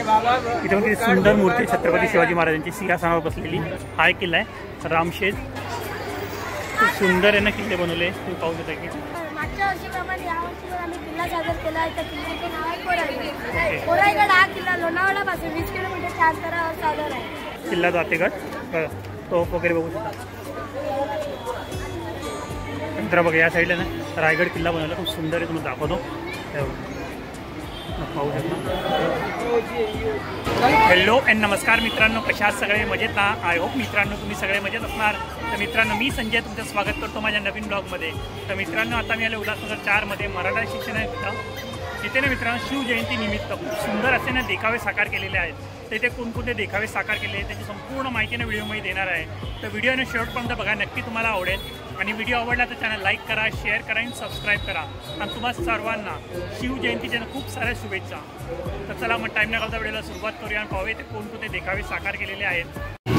इथे किती सुंदर मूर्ती छत्रपती शिवाजी महाराजांची सिंहासनावर बसलेली। हा एक किल्ला आहे रामशेज, खूप सुंदर आहे ना किल्ले बनवले, तुम्ही पाहू शकता की मागच्या वर्षीप्रमाणे यावर्षी पण आम्ही किल्ला सादर केला आहे। त्या किल्ल्याचं नाव आहे कोराईगड। कोराईगड हा किल्ला लोणावळ्यापासून 20 किलोमीटरच्या अंतरावर सादर आहे। किल्ला जातेगड तोफ वगैरे बघू शकता। नंतर बघा या साईडला ना रायगड किल्ला बनवला, खूप सुंदर आहे, तुम्हाला दाखवतो पाहू शकता। हॅलो अँड नमस्कार मित्रांनो, कशा आहात सगळे मजेत ना? आय होप मित्रांनो तुम्ही सगळे मजेत असणार। तर मित्रांनो मी संजय तुमचं स्वागत करतो माझ्या नवीन ब्लॉगमध्ये। तर मित्रांनो आता मी आले उल्हासनगर 4 मध्ये मराठा शिक्षण आहे तिथे ना मित्रांनो शिवजयंती निमित्त खूप सुंदर असे ना देखावे साकार केलेले आहेत। तर इथे कोणकोणते देखावे साकार केले त्याची संपूर्ण माहिती ना व्हिडिओमध्ये देणार आहे। तर व्हिडिओने शेवटपर्यंत बघा, नक्की तुम्हाला आवडेल। आणि व्हिडिओ आवडला तर चॅनल लाईक करा, शेअर करा आणि सबस्क्राईब करा। आणि तुम्हाला सर्वांना शिवजयंतीच्या खूप साऱ्या शुभेच्छा। तर चला मग टाईम न घालता व्हिडिओला सुरुवात करूया आणि पाहूया ते कोणकोणते देखावे साकार केलेले आहेत।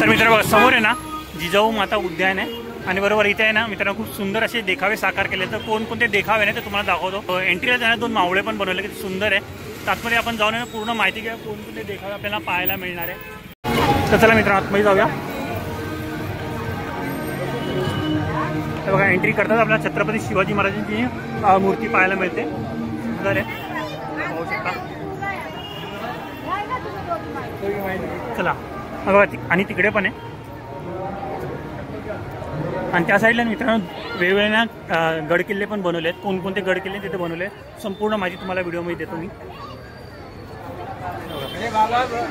तर मित्रांनो बघा समोर आहे ना जिजाऊ माता उद्यान आहे आणि बरोबर इथे आहे ना मित्रांनो खूप सुंदर असे देखावे साकार केले। तर कोणकोणते देखावे ना ते तुम्हाला दाखवतो। एंट्रीला जाणार 2 मावळे पण बनवले, किती सुंदर आहे। त्यामध्ये आपण जाऊन पूर्ण माहिती घ्या कोणकोणते देखावे आपल्याला पाहायला मिळणार आहे। तर चला मित्रांनो आतमध्ये जाऊया। तर बघा एंट्री करतात आपल्याला छत्रपती शिवाजी महाराजांची मूर्ती पाहायला मिळते, सुंदर आहे, पाहू शकता। चला बघा आणि तिकडे पण आहे आणि त्या साईडला मित्रांनो वेगवेगळे ना गड किल्ले पण बनवले आहेत। कोणकोणते गड किल्ले तिथे बनवले संपूर्ण माहिती तुम्हाला व्हिडिओमध्ये देतो मी।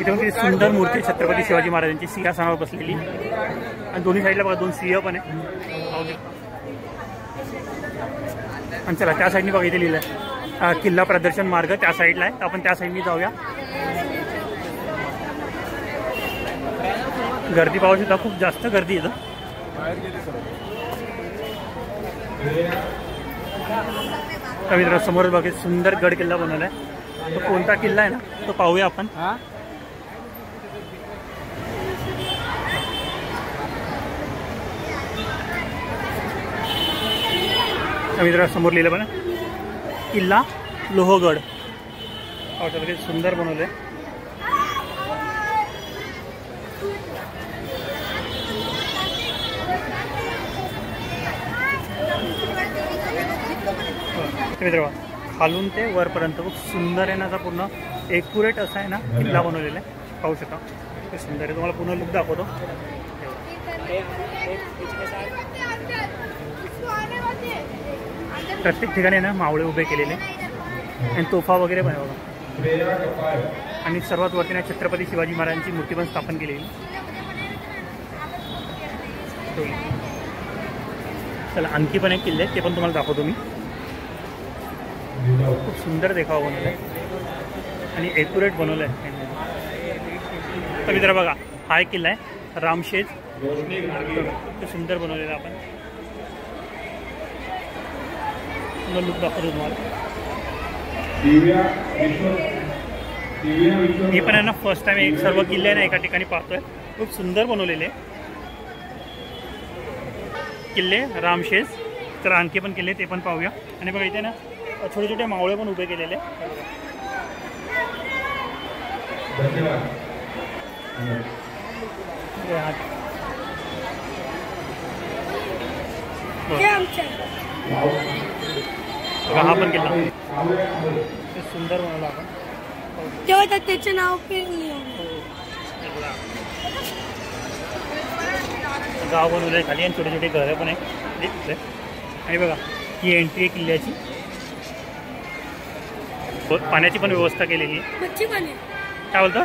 इथे किती सुंदर मूर्ती छत्रपती शिवाजी महाराजांची सिंहासनावर बसलेली आणि दोन्ही साईडला बघा 2 सिंह पण आहे, पाहू शकता। आणि चला त्या साईडनी बघा इथे लिहिलं आहे किल्ला प्रदर्शन मार्ग, त्या साईडला आहे। तर आपण त्या साईडनी जाऊया। गर्दी पाहू शकता, खूप जास्त गर्दी इथं। तर मित्रांनो समोर बघा सुंदर गड किल्ला बनवला आहे। तो कोणता किल्ला आहे ना तो पाहूया आपण। मित्रांनो समोर लिहिलं पण किल्ला लोहगड, पाहू शकता किती सुंदर बनवलं आहे। मित्र खालून ते वरपर्यंत खूप सुंदर आहे ना, असा पूर्ण एक्युरेट असा आहे ना किल्ला बनवलेला आहे, पाहू शकता खूप सुंदर आहे। तुम्हाला पूर्ण लुक दाखवतो। प्रत्येक ठिकाणी ना मावळे उभे केलेले आणि तोफा वगैरे पण बघा। आणि सर्वात वरती ना छत्रपती शिवाजी महाराजांची मूर्ती पण स्थापन केलेली। चला आणखी पण एक किल्ले ते पण तुम्हाला दाखवतो मी। खूप सुंदर देखावा बनवला आहे आणि एक्युरेट बनवलं आहे। तर मित्र बघा हा एक किल्ला आहे रामशेज, खूप सुंदर बनवलेला आपण लुक दाखवतो तुम्हाला। मी पण आहे ना फर्स्ट टाइम एक सर्व किल्ले ना एका ठिकाणी पाहतोय, खूप सुंदर बनवलेले किल्ले रामशेज। तर आणखी पण किल्ले ते पण पाहूया। आणि बघा इथे ना छोटे छोटे मावळे पण उभे केलेले। हा पण किल्ला सुंदर बनवला आपण, तेव्हा त्याचे नाव गाव बनवलंय खाली आणि छोटे छोटे घरं पण आहे। आणि बघा ही एंट्री आहे किल्ल्याची, पाण्याची पण व्यवस्था केलेली आहे। काय बोलतो?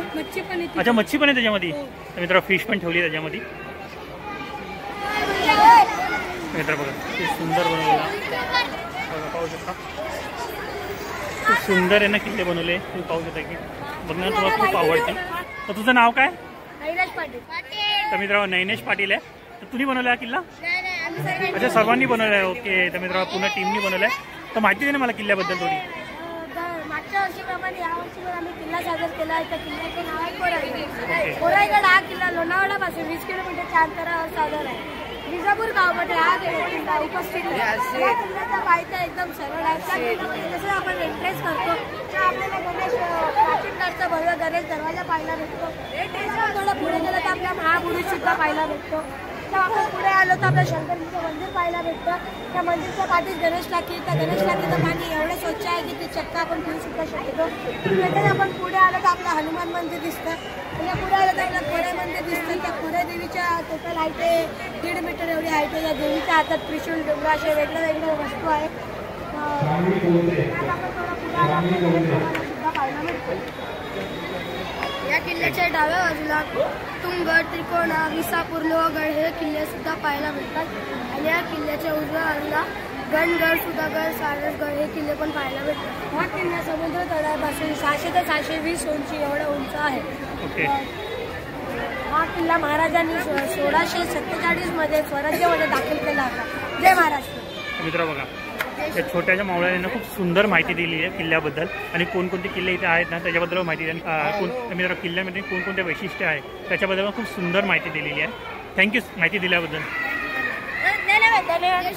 अच्छा मच्छी पण आहे त्याच्यामध्ये। तर मित्र फिश पण ठेवली त्याच्यामध्ये। मित्र बघा खूप सुंदर बनवलेला, पाहू शकता खूप सुंदर आहे ना किल्ले बनवले, तुम्ही पाहू शकता की बघण्यात तुम्हाला खूप आवडते। तर तुझं नाव काय? तर मित्र नैनेश पाटील आहे। तर तुम्ही बनवला हा किल्ला? अच्छा सर्वांनी बनवला आहे, ओके। तर मित्र पूर्ण टीमनी बनवला आहे। तर माहिती दे ना मला किल्ल्याबद्दल थोडी। मागच्या वर्षीप्रमाणे यावर्षी पण आम्ही किल्ला सादर केला आहे। त्या किल्ल्याचं नाव आहे कोराईगड। कोराईगड हा किल्ला लोणावळ्यापासून 20 किलोमीटरच्या अंतरावर सादर आहे। विजापूर गावामध्ये हा उपस्थित आहे। या किल्ल्याचा पायथा एकदम सरळ आहे। तसं आपण एंट्रेस करतो आपल्याला गणेश प्राचीन काळचा भव्य गणेश दरवाजा पाहायला भेटतो. थोडं पुढे गेलं तर आपल्या महापुरुष सुद्धा पाहायला भेटतो. तर आपण पुढे आलो तर आपलं शंकरजीचं मंदिर पाहायला भेटतं. त्या मंदिरच्या पाठीच गणेश टाकी. त्या गणेश टाकीचं पाणी एवढं स्वच्छ आहे की ते चक्क आपण पिऊ सुद्धा शकतो. त्याच्यात आपण पुढे आलो तर आपलं हनुमान मंदिर दिसतं. म्हणजे पुढे आलं तर आपलं खोरे मंदिर दिसतं. त्या खोरे देवीच्या टोटल हाईट आहे 1.5 मीटर एवढी हाईट आहे. या देवीच्या हातात त्रिशूल डोंगर असे वेगळ्या वेगळ्या वस्तू आहेत. या किल्ल्याच्या डाव्या बाजूला तुंगगड, त्रिकोणा, विसापूर, लोहगड हे किल्ले सुद्धा पाहायला भेटतात. आणि या किल्ल्याच्या उजव्या बाजूला गणगड, सुधागड, सारसगड हे किल्ले पण पाहायला भेटतात. हा किल्ला समुद्र तळापासून 600 ते 620 उंची एवढं उंच आहे. हा किल्ला महाराजांनी 1647 मध्ये स्वराज्यामध्ये दाखल केला होता. जय महाराष्ट्र. मित्र बघा, त्या छोट्याच्या मावळ्याने खूप सुंदर माहिती दिली आहे किल्ल्याबद्दल आणि कोणकोणते किल्ले इथे आहेत ना त्याच्याबद्दल माहिती दिली. मित्र किल्ल्यामध्ये कोणकोणते वैशिष्ट्य आहे त्याच्याबद्दल खूप सुंदर माहिती दिलेली आहे. थँक्यू माहिती दिल्याबद्दल.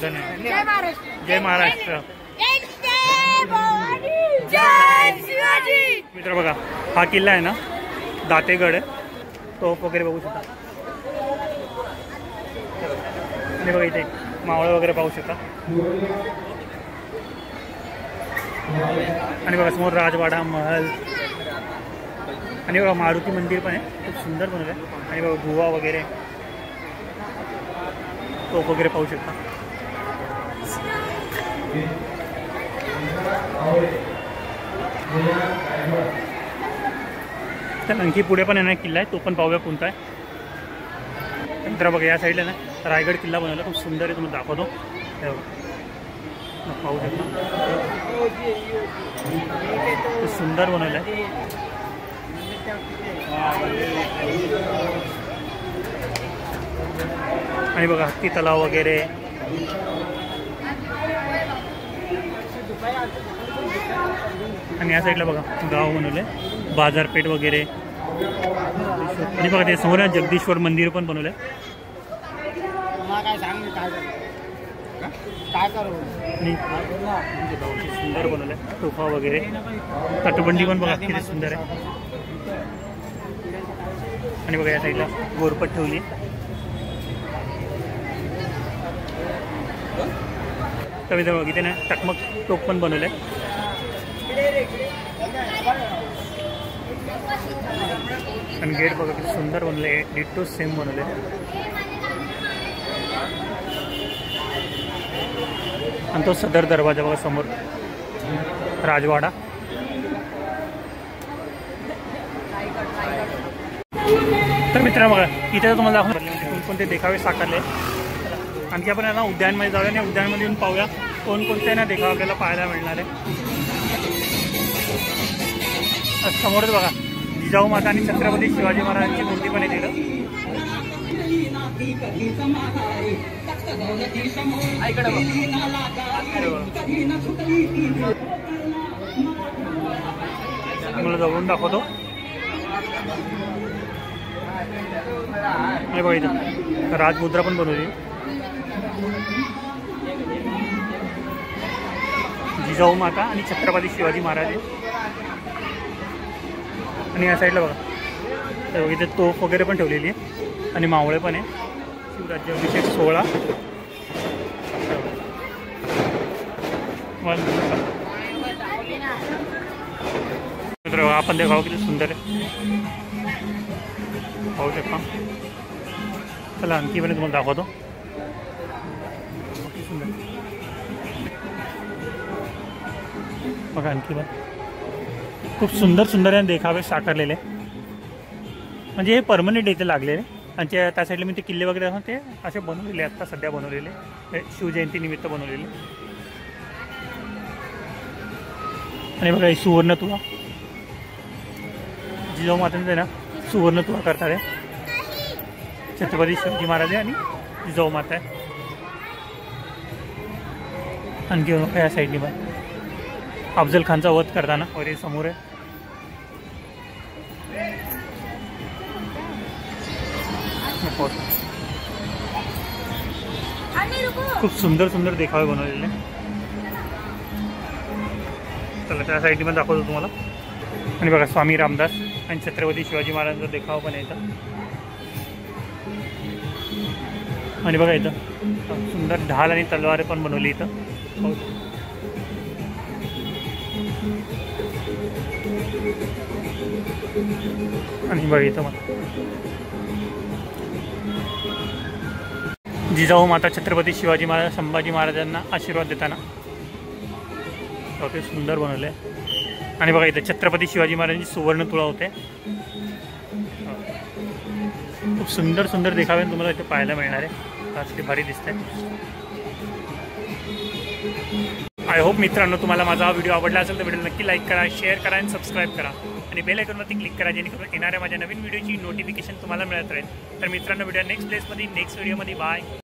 धन्यवाद. जय महाराष्ट्र. जय महाराष्ट्र. मित्र बघा, हा किल्ला आहे ना दातेगड आहे. तोफ वगैरे बघू शकता. आणि बघा इथे मावळं वगैरे पाहू शकता. आणि बघा समोर राजवाडा, महल आणि बघा मारुती मंदिर पण आहे. खूप सुंदर बनवलं आहे. आणि बघा गुहा वगैरे, तोफ वगैरे पाहू शकता. तर आणखी पुढे पण आहे ना किल्ला आहे, तो पण पाहूया कोणता आहे. नंतर बघा या साईडला ना रायगड किल्ला बनवला. खूप सुंदर आहे, तुम्हाला दाखवतो. पाहू शकता. खूप सुंदर बनवलं आहे. आणि बघा हत्ती तलाव वगैरे. आणि या साईडला बघा गाव बनवलं आहे, बाजारपेठ वगैरे. आणि बघा ते समोर जगदीश्वर मंदिर पण बनवलं आहे. आणि सुंदर बनवलं आहे, तोफा वगैरे. तटबंदी पण बघा किती सुंदर आहे. आणि बघा या साईडला गोरपट ठेवली. तर बघा इथे ना टकमक टोक पण बनवलं आहे. आणि गेट बघा किती सुंदर बनवलं आहे, डिटो सेम बनवलं आहे. आणि तो सदर दरवाजा बघा समोर, राजवाडा. तर मित्रांनो बघा इथे तुम्हाला दाखवून कोणकोणते देखावे साकारले. आणखी आपण ना उद्यानमध्ये जाऊया आणि उद्यानमध्ये येऊन पाहूया कोणकोणते ना देखावे आपल्याला पाहायला मिळणार आहे. समोरच बघा जिजाऊ माता आणि छत्रपती शिवाजी महाराजांची मूर्ती पण आहे तिथं. मला जवळून दाखवतो. हे बघा इथं राजमुद्रा पण बनवली. जिजाऊ माता आणि छत्रपती शिवाजी महाराज. आणि या साईडला बघा इथे तोफ वगैरे पण ठेवलेली आहे. आणि मावळे पण आहे. शिवराज्याभिषेक 16. आपण देखाव किती सुंदर आहे, पाहू शकता. चला आणखी पण तुम्हाला दाखवतो. सुंदर बघा आणखी पण खूप सुंदर सुंदर देखावे साकारलेले. म्हणजे हे परमनंट इथे लागलेले. आणि त्या साईडला मी ते किल्ले वगैरे असं ते असे बनवलेले आत्ता सध्या बनवलेले, शिवजयंतीनिमित्त बनवलेले. आणि बघा ही सुवर्ण तुळा, जिजाऊ मातांचे ना सुवर्ण तुळा करतात आहे. छत्रपती शिवाजी महाराज आणि जिजाऊ माता आहे. आणखी या साईडनी पण अफजल खानचा वध करताना वगैरे समोर आहे. खूप सुंदर सुंदर देखावे बनवलेले. चला त्या साईडमध्ये पण दाखवतो तुम्हाला. आणि बघा स्वामी रामदास आणि छत्रपती शिवाजी महाराजांचा देखाव पण आहे इथं. आणि बघा इथं सुंदर ढाल आणि तलवार पण बनवली इथं. आणि बघा इथं मग जिजाऊ माता छत्रपती शिवाजी महाराज संभाजी महाराजांना आशीर्वाद देताना ते सुंदर बनवले. आणि बघा इथं छत्रपती शिवाजी महाराजांची सुवर्ण तुळा होते. खूप सुंदर सुंदर देखावे तुम्हाला इथे पाहायला मिळणार आहे. आज ते भारी दिसतंय. आय होप मित्रांनो तुम्हाला माझा हा व्हिडिओ आवडला असेल तर व्हिडिओ नक्की लाईक करा, शेअर करा आणि सबस्क्राईब करा आणि बेल आयकॉनवरती क्लिक करा जेणेकरून येणाऱ्या माझ्या नवीन व्हिडिओची नोटिफिकेशन तुम्हाला मिळत राहील. तर मित्रांनो व्हिडिओ नेक्स्ट प्लेसमध्ये नेक्स्ट व्हिडिओमध्ये बाय.